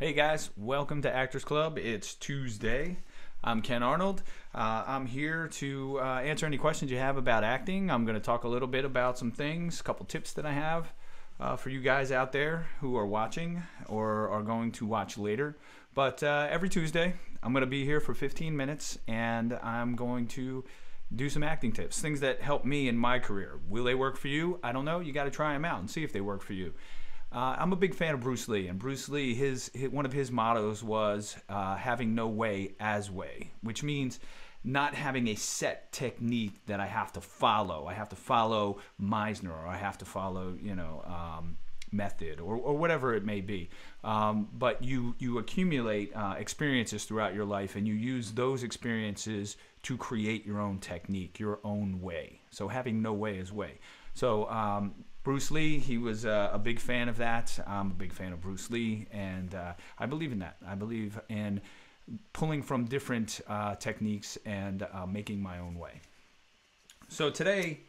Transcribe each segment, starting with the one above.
Hey guys, welcome to Actors Club. It's Tuesday. I'm Ken Arnold. I'm here to answer any questions you have about acting. I'm going to talk a little bit about some things, a couple tips that I have for you guys out there who are watching or are going to watch later. But every Tuesday, I'm going to be here for 15 minutes and I'm going to do some acting tips, things that help me in my career. Will they work for you? I don't know. You got to try them out and see if they work for you. I'm a big fan of Bruce Lee, and Bruce Lee, one of his mottos was having no way as way, which means not having a set technique that I have to follow. I have to follow Meisner, or I have to follow, method, or whatever it may be. But you accumulate experiences throughout your life, and you use those experiences to create your own technique, your own way. So having no way is way. So Bruce Lee, he was a big fan of that. I'm a big fan of Bruce Lee, and I believe in that. I believe in pulling from different techniques and making my own way. So today,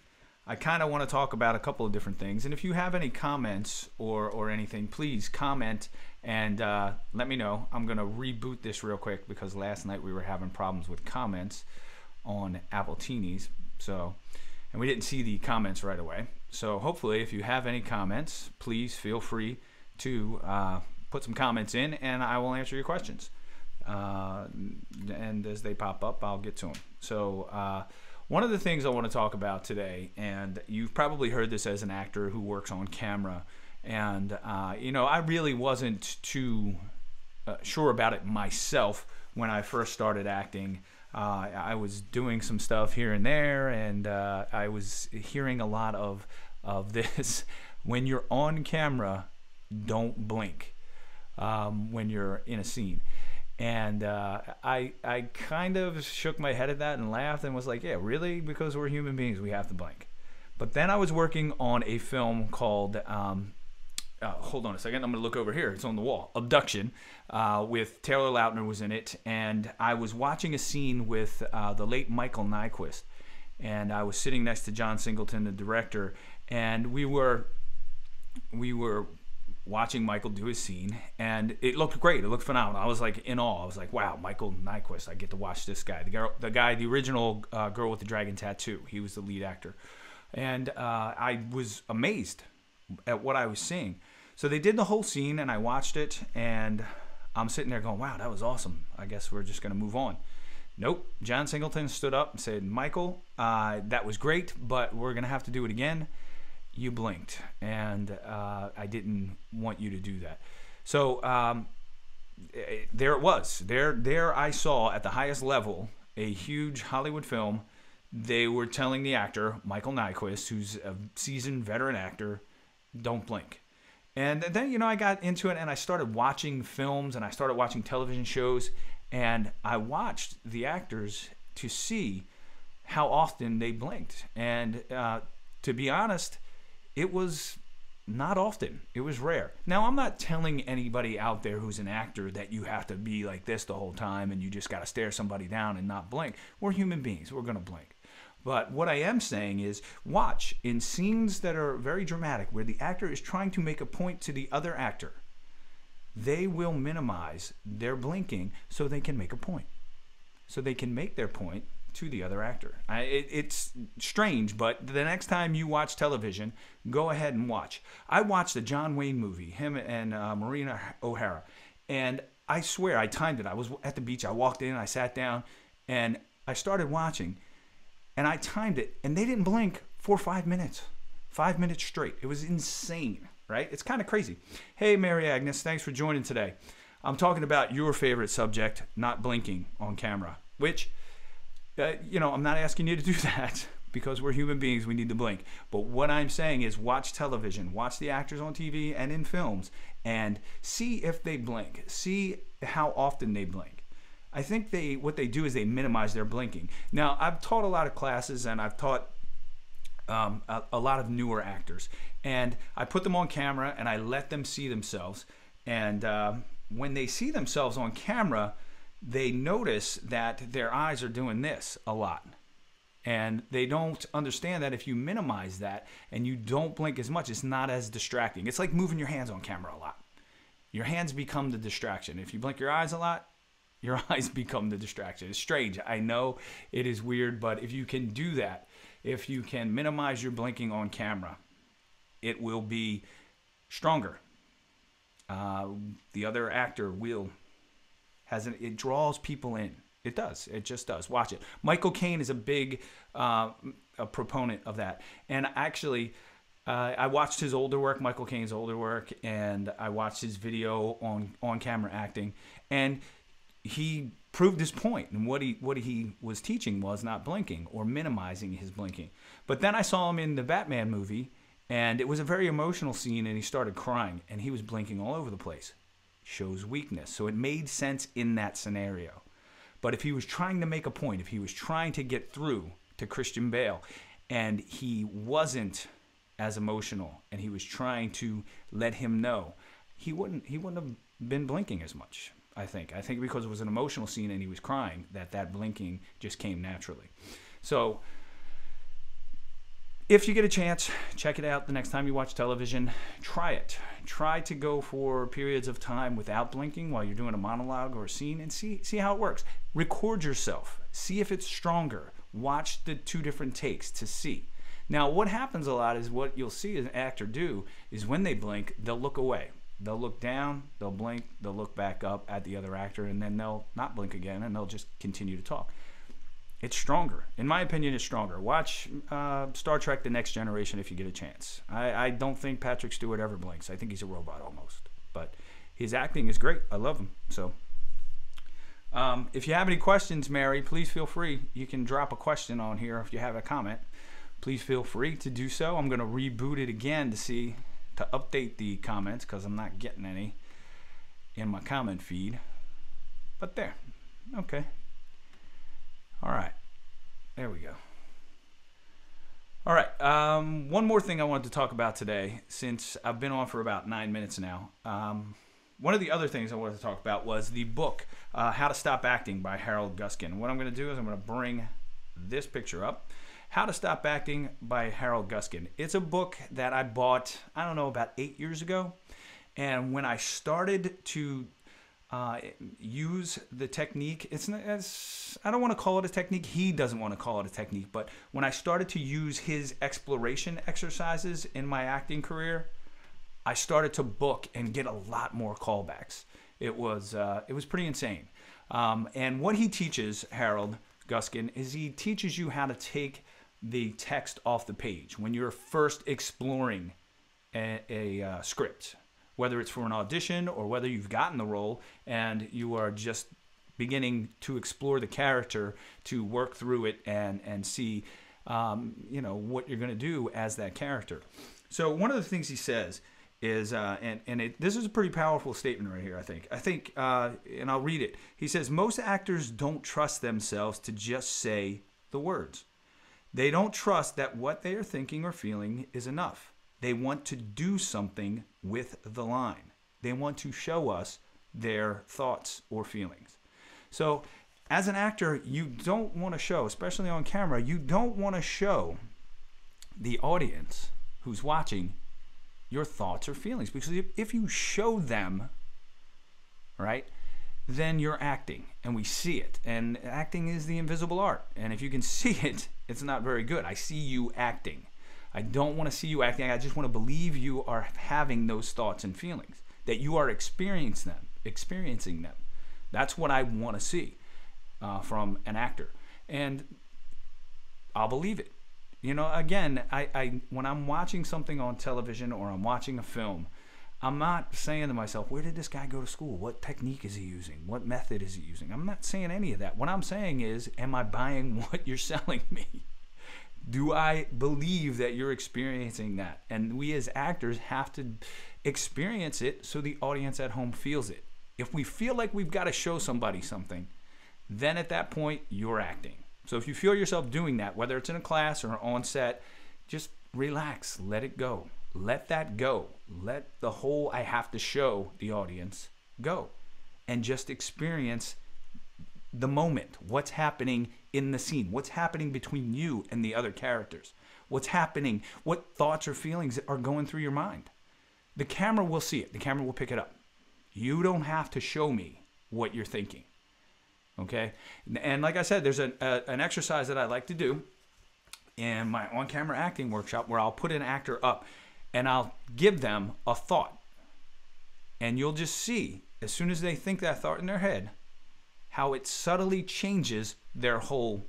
I kind of want to talk about a couple of different things. And if you have any comments or anything, please comment and let me know. I'm going to reboot this real quick because last night we were having problems with comments on Apple Teenies. And we didn't see the comments right away. So hopefully if you have any comments, please feel free to put some comments in and I will answer your questions. And as they pop up, I'll get to them. So one of the things I want to talk about today, and you've probably heard this as an actor who works on camera, and I really wasn't too sure about it myself when I first started acting. I was doing some stuff here and there, and I was hearing a lot of this. When you're on camera, don't blink when you're in a scene. And I kind of shook my head at that and laughed and was like, yeah, really? Because we're human beings, we have to blink. But then I was working on a film called, hold on a second, I'm going to look over here. It's on the wall. Abduction, with Taylor Lautner was in it. And I was watching a scene with the late Michael Nyquist. And I was sitting next to John Singleton, the director. And we were watching Michael do his scene, and it looked great. It looked phenomenal. I was like in awe. I was like, wow, Michael Nyquist. I get to watch this guy. The original Girl with the Dragon Tattoo. He was the lead actor. And I was amazed at what I was seeing. So they did the whole scene, and I watched it, and I'm sitting there going, wow, that was awesome. I guess we're just going to move on. Nope. John Singleton stood up and said, Michael, that was great, but we're going to have to do it again. You blinked, and I didn't want you to do that. So there it was. There I saw at the highest level a huge Hollywood film. They were telling the actor, Michael Nyquist, who's a seasoned veteran actor, don't blink. And then, I got into it, and I started watching films, and I started watching television shows, and I watched the actors to see how often they blinked. And to be honest, it was not often. It was rare. Now, I'm not telling anybody out there who's an actor that you have to be like this the whole time and you just got to stare somebody down and not blink. We're human beings. We're going to blink. But what I am saying is watch in scenes that are very dramatic where the actor is trying to make a point to the other actor. They will minimize their blinking so they can make a point. So they can make their point to the other actor. It's strange, but the next time you watch television, go ahead and watch. I watched the John Wayne movie, him and Marina O'Hara, and I swear I timed it. I was at the beach, I walked in, I sat down, and I started watching, and I timed it, and they didn't blink for 5 minutes. 5 minutes straight. It was insane, right? It's kind of crazy. Hey, Mary Agnes, thanks for joining today. I'm talking about your favorite subject, not blinking on camera, which I'm not asking you to do that because we're human beings. We need to blink. But what I'm saying is watch television, watch the actors on TV and in films, and see if they blink. See how often they blink. I think what they do is they minimize their blinking. Now, I've taught a lot of classes, and I've taught a lot of newer actors. And I put them on camera, and I let them see themselves. And when they see themselves on camera, they notice that their eyes are doing this a lot. And they don't understand that if you minimize that and you don't blink as much, it's not as distracting. It's like moving your hands on camera a lot. Your hands become the distraction. If you blink your eyes a lot, your eyes become the distraction. It's strange. I know it is weird, but if you can do that, if you can minimize your blinking on camera, it will be stronger. The other actor it draws people in. It does. It just does. Watch it. Michael Caine is a big a proponent of that. And actually, I watched his older work, Michael Caine's older work, and I watched his video on camera acting, and he proved his point. And what he was teaching was not blinking or minimizing his blinking. But then I saw him in the Batman movie, and it was a very emotional scene, and he started crying, and he was blinking all over the place. Shows weakness. So it made sense in that scenario. But if he was trying to make a point, if he was trying to get through to Christian Bale, and he wasn't as emotional, and he was trying to let him know, he wouldn't have been blinking as much. I think because it was an emotional scene and he was crying, that blinking just came naturally. So if you get a chance, check it out the next time you watch television. Try it. Try to go for periods of time without blinking while you're doing a monologue or a scene, and see how it works. Record yourself. See if it's stronger. Watch the 2 different takes to see. Now, what happens a lot is what you'll see an actor do is when they blink, they'll look away. They'll look down, they'll blink, they'll look back up at the other actor, and then they'll not blink again, and they'll just continue to talk. It's stronger. In my opinion, it's stronger. Watch Star Trek The Next Generation if you get a chance. I don't think Patrick Stewart ever blinks. I think he's a robot almost. But his acting is great. I love him. So if you have any questions, Mary, please feel free. You can drop a question on here if you have a comment. Please feel free to do so. I'm going to reboot it again to update the comments because I'm not getting any in my comment feed. But there. Okay. All right. There we go. All right. One more thing I wanted to talk about today, since I've been on for about 9 minutes now. One of the other things I wanted to talk about was the book, How to Stop Acting by Harold Guskin. What I'm going to do is I'm going to bring this picture up. How to Stop Acting by Harold Guskin. It's a book that I bought, I don't know, about 8 years ago. And when I started to use the technique, I don't want to call it a technique. He doesn't want to call it a technique. But when I started to use his exploration exercises in my acting career, I started to book and get a lot more callbacks. It was pretty insane. And what he teaches, Harold Guskin, is he teaches you how to take the text off the page when you're first exploring a script, whether it's for an audition or whether you've gotten the role and you are just beginning to explore the character, to work through it and see what you're going to do as that character. So one of the things he says is, this is a pretty powerful statement right here, I think, and I'll read it. He says, most actors don't trust themselves to just say the words. They don't trust that what they are thinking or feeling is enough. They want to do something with the line. They want to show us their thoughts or feelings. So as an actor, you don't want to show, especially on camera, you don't want to show the audience who's watching your thoughts or feelings, because if you show them, right, then you're acting, and we see it. And acting is the invisible art, and if you can see it, it's not very good. I see you acting. I don't want to see you acting. I just want to believe you are having those thoughts and feelings, that you are experiencing them. That's what I want to see from an actor, and I'll believe it. Again, I when I'm watching something on television or I'm watching a film, I'm not saying to myself, where did this guy go to school? What technique is he using? What method is he using? I'm not saying any of that. What I'm saying is, am I buying what you're selling me? Do I believe that you're experiencing that? And we as actors have to experience it so the audience at home feels it. If we feel like we've got to show somebody something, then at that point, you're acting. So if you feel yourself doing that, whether it's in a class or on set, just relax, let it go. Let that go. Let the whole I have to show the audience go. And just experience the moment. What's happening in the scene? What's happening between you and the other characters? What's happening? What thoughts or feelings are going through your mind? The camera will see it. The camera will pick it up. You don't have to show me what you're thinking. Okay? And like I said, there's an exercise that I like to do in my on-camera acting workshop where I'll put an actor up and I'll give them a thought. And you'll just see, as soon as they think that thought in their head, how it subtly changes their whole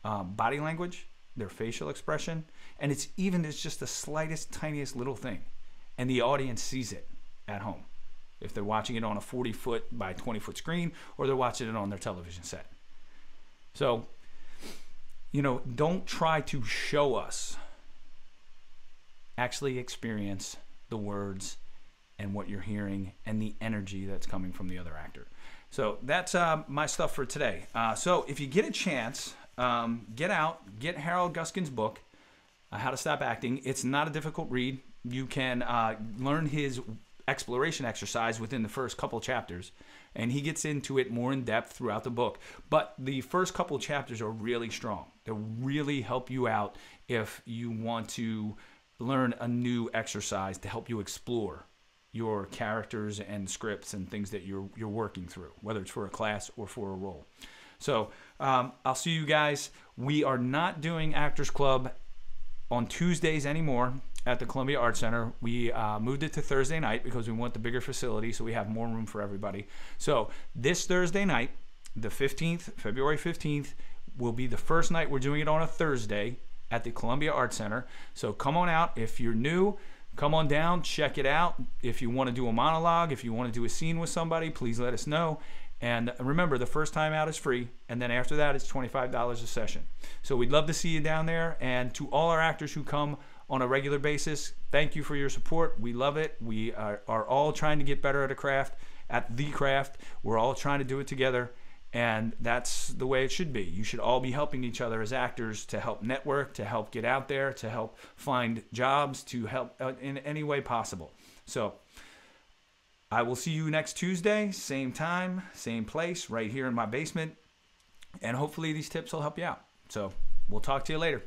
body language, their facial expression, and it's just the slightest, tiniest little thing. And the audience sees it at home, if they're watching it on a 40-foot by 20-foot screen, or they're watching it on their television set. So, don't try to show us. Actually experience the words and what you're hearing and the energy that's coming from the other actor. So that's my stuff for today. So if you get a chance, get Harold Guskin's book, How to Stop Acting. It's not a difficult read. You can learn his exploration exercise within the first couple chapters, and he gets into it more in depth throughout the book. But the first couple chapters are really strong. They'll really help you out if you want to learn a new exercise to help you explore your characters and scripts and things that you're working through, whether it's for a class or for a role. So I'll see you guys. We are not doing Actors Club on Tuesdays anymore at the Columbia Arts Center. We moved it to Thursday night because we want the bigger facility so we have more room for everybody. So this Thursday night, the 15th, February 15th, will be the first night we're doing it on a Thursday at the Columbia Arts Center. So come on out. If you're new, come on down, check it out. If you want to do a monologue, if you want to do a scene with somebody, please let us know. And remember, the first time out is free, and then after that, it's $25 a session. So we'd love to see you down there. And to all our actors who come on a regular basis, thank you for your support. We love it. We are all trying to get better at the craft. We're all trying to do it together, and that's the way it should be. You should all be helping each other as actors to help network, to help get out there, to help find jobs, to help in any way possible. So I will see you next Tuesday, same time, same place, right here in my basement. And hopefully these tips will help you out. So we'll talk to you later.